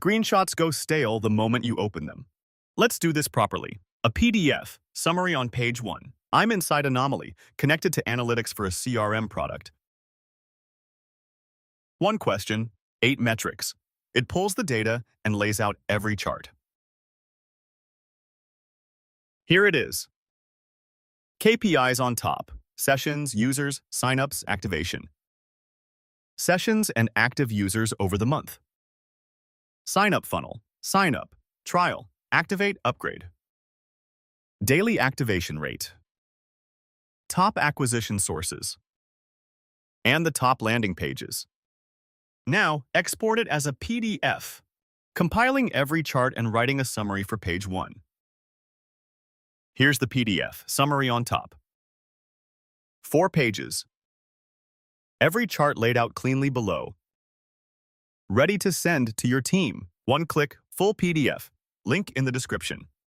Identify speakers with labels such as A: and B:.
A: Screenshots go stale the moment you open them. Let's do this properly. A PDF, summary on page 1. I'm inside Anomaly, connected to analytics for a CRM product. One question, 8 metrics. It pulls the data and lays out every chart. Here it is. KPIs on top. Sessions, users, signups, activation. Sessions and active users over the month. Sign-up funnel. Sign up. Trial. Activate. Upgrade. Daily activation rate. Top acquisition sources. And the top landing pages. Now, export it as a PDF, compiling every chart and writing a summary for page 1. Here's the PDF, summary on top. 4 pages. Every chart laid out cleanly below. Ready to send to your team. One click, full PDF. Link in the description.